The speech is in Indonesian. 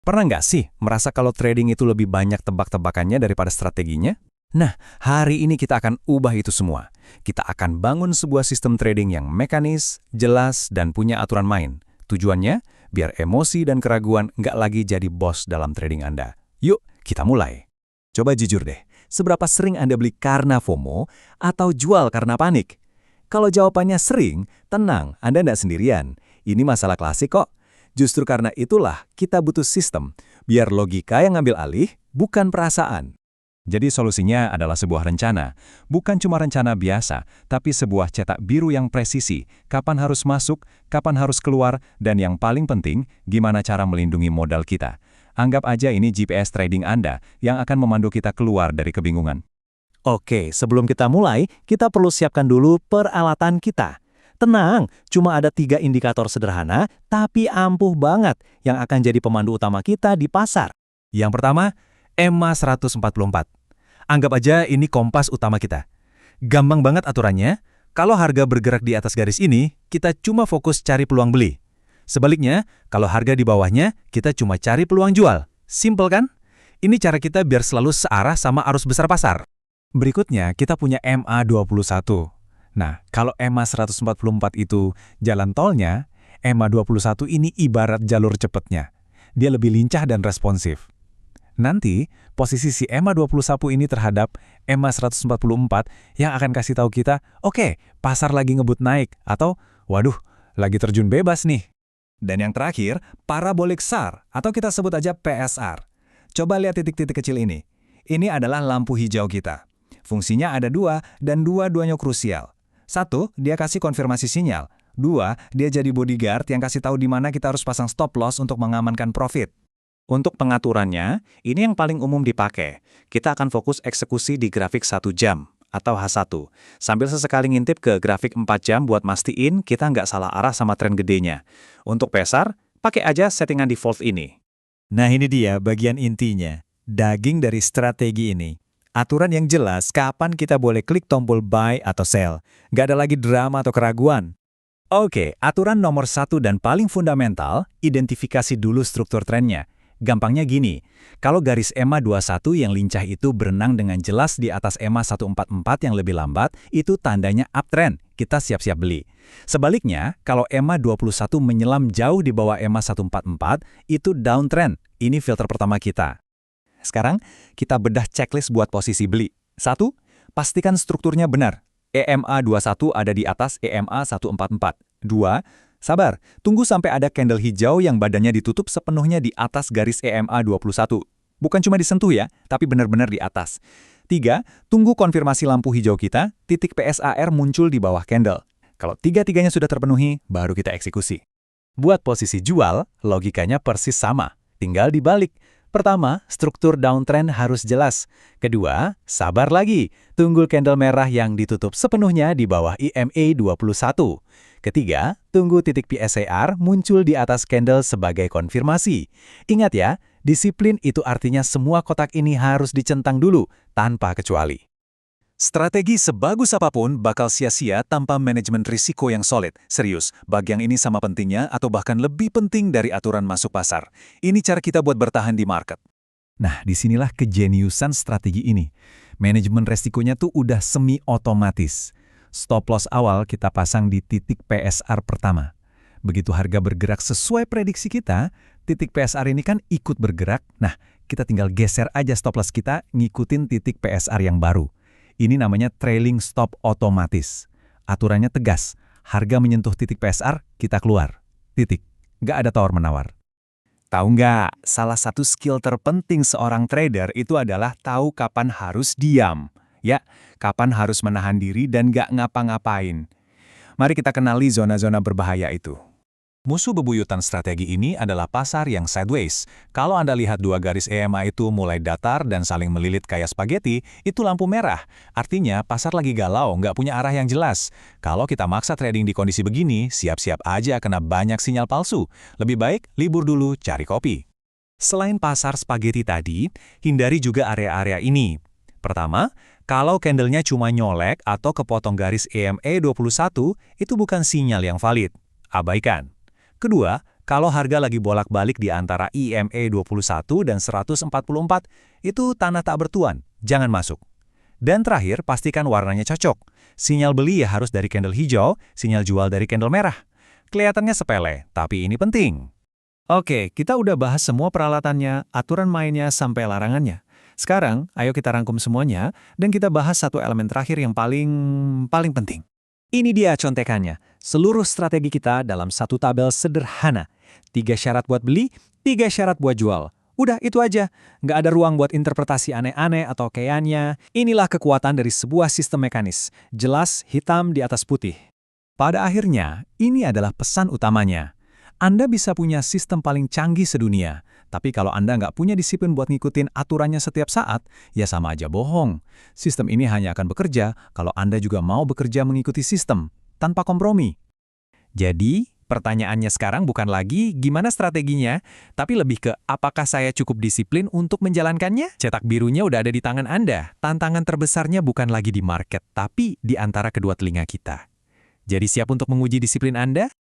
Pernah nggak sih merasa kalau trading itu lebih banyak tebak-tebakannya daripada strateginya? Nah, hari ini kita akan ubah itu semua. Kita akan bangun sebuah sistem trading yang mekanis, jelas, dan punya aturan main. Tujuannya, biar emosi dan keraguan nggak lagi jadi bos dalam trading Anda. Yuk, kita mulai. Coba jujur deh, seberapa sering Anda beli karena FOMO atau jual karena panik? Kalau jawabannya sering, tenang, Anda nggak sendirian. Ini masalah klasik kok. Justru karena itulah kita butuh sistem, biar logika yang ngambil alih, bukan perasaan. Jadi solusinya adalah sebuah rencana. Bukan cuma rencana biasa, tapi sebuah cetak biru yang presisi. Kapan harus masuk, kapan harus keluar, dan yang paling penting, gimana cara melindungi modal kita. Anggap aja ini GPS trading Anda yang akan memandu kita keluar dari kebingungan. Oke, sebelum kita mulai, kita perlu siapkan dulu peralatan kita. Tenang, cuma ada 3 indikator sederhana, tapi ampuh banget yang akan jadi pemandu utama kita di pasar. Yang pertama, EMA 144. Anggap aja ini kompas utama kita. Gampang banget aturannya, kalau harga bergerak di atas garis ini, kita cuma fokus cari peluang beli. Sebaliknya, kalau harga di bawahnya, kita cuma cari peluang jual. Simple kan? Ini cara kita biar selalu searah sama arus besar pasar. Berikutnya, kita punya MA21. Nah, kalau EMA 144 itu jalan tolnya, EMA 21 ini ibarat jalur cepatnya. Dia lebih lincah dan responsif. Nanti, posisi si EMA 21 ini terhadap EMA 144 yang akan kasih tahu kita, oke, pasar lagi ngebut naik, atau, waduh, lagi terjun bebas nih. Dan yang terakhir, parabolik SAR, atau kita sebut aja PSR. Coba lihat titik-titik kecil ini. Ini adalah lampu hijau kita. Fungsinya ada 2, dan dua-duanya krusial. 1, dia kasih konfirmasi sinyal. 2, dia jadi bodyguard yang kasih tahu di mana kita harus pasang stop loss untuk mengamankan profit. Untuk pengaturannya, ini yang paling umum dipakai. Kita akan fokus eksekusi di grafik 1 jam, atau H1. Sambil sesekali ngintip ke grafik 4 jam buat mastiin kita nggak salah arah sama tren gedenya. Untuk PSR, pakai aja settingan default ini. Nah ini dia bagian intinya, daging dari strategi ini. Aturan yang jelas kapan kita boleh klik tombol buy atau sell. Nggak ada lagi drama atau keraguan. Oke, aturan nomor 1 dan paling fundamental, identifikasi dulu struktur trennya. Gampangnya gini, kalau garis EMA 21 yang lincah itu berenang dengan jelas di atas EMA 144 yang lebih lambat, itu tandanya uptrend, kita siap-siap beli. Sebaliknya, kalau EMA 21 menyelam jauh di bawah EMA 144, itu downtrend, ini filter pertama kita. Sekarang, kita bedah checklist buat posisi beli. 1. Pastikan strukturnya benar. EMA 21 ada di atas EMA 144. 2. Sabar, tunggu sampai ada candle hijau yang badannya ditutup sepenuhnya di atas garis EMA 21. Bukan cuma disentuh ya, tapi benar-benar di atas. 3. Tunggu konfirmasi lampu hijau kita, titik PSAR muncul di bawah candle. Kalau tiga-tiganya sudah terpenuhi, baru kita eksekusi. Buat posisi jual, logikanya persis sama. Tinggal dibalik. Pertama, struktur downtrend harus jelas. Kedua, sabar lagi. Tunggu candle merah yang ditutup sepenuhnya di bawah EMA 21. Ketiga, tunggu titik PSAR muncul di atas candle sebagai konfirmasi. Ingat ya, disiplin itu artinya semua kotak ini harus dicentang dulu, tanpa kecuali. Strategi sebagus apapun bakal sia-sia tanpa manajemen risiko yang solid. Serius, bagian ini sama pentingnya atau bahkan lebih penting dari aturan masuk pasar. Ini cara kita buat bertahan di market. Nah, disinilah kejeniusan strategi ini. Manajemen resikonya tuh udah semi-otomatis. Stop loss awal kita pasang di titik PSR pertama. Begitu harga bergerak sesuai prediksi kita, titik PSR ini kan ikut bergerak. Nah, kita tinggal geser aja stop loss kita ngikutin titik PSR yang baru. Ini namanya trailing stop otomatis. Aturannya tegas, harga menyentuh titik PSR, kita keluar. Titik. Nggak ada tawar-menawar. Tahu nggak, salah satu skill terpenting seorang trader itu adalah tahu kapan harus diam. Ya, kapan harus menahan diri dan nggak ngapa-ngapain. Mari kita kenali zona-zona berbahaya itu. Musuh bebuyutan strategi ini adalah pasar yang sideways. Kalau Anda lihat 2 garis EMA itu mulai datar dan saling melilit kayak spaghetti, itu lampu merah. Artinya pasar lagi galau, nggak punya arah yang jelas. Kalau kita maksa trading di kondisi begini, siap-siap aja kena banyak sinyal palsu. Lebih baik libur dulu, cari kopi. Selain pasar spaghetti tadi, hindari juga area-area ini. Pertama, kalau candlenya cuma nyolek atau kepotong garis EMA 21, itu bukan sinyal yang valid. Abaikan. Kedua, Kalau harga lagi bolak-balik di antara IMA 21 dan 144, itu tanda tak bertuan, jangan masuk. Dan terakhir, pastikan warnanya cocok. Sinyal beli ya harus dari candle hijau, sinyal jual dari candle merah. Kelihatannya sepele, tapi ini penting. Oke, kita udah bahas semua peralatannya, aturan mainnya, sampai larangannya. Sekarang, ayo kita rangkum semuanya, dan kita bahas satu elemen terakhir yang paling penting. Ini dia contekannya, seluruh strategi kita dalam satu tabel sederhana. 3 syarat buat beli, 3 syarat buat jual. Udah, itu aja. Nggak ada ruang buat interpretasi aneh-aneh atau kayaknya. Inilah kekuatan dari sebuah sistem mekanis. Jelas, hitam di atas putih. Pada akhirnya, ini adalah pesan utamanya. Anda bisa punya sistem paling canggih sedunia, tapi kalau Anda nggak punya disiplin buat ngikutin aturannya setiap saat, ya sama aja bohong. Sistem ini hanya akan bekerja kalau Anda juga mau bekerja mengikuti sistem, tanpa kompromi. Jadi, pertanyaannya sekarang bukan lagi gimana strateginya, tapi lebih ke apakah saya cukup disiplin untuk menjalankannya? Cetak birunya udah ada di tangan Anda. Tantangan terbesarnya bukan lagi di market, tapi di antara kedua telinga kita. Jadi siap untuk menguji disiplin Anda?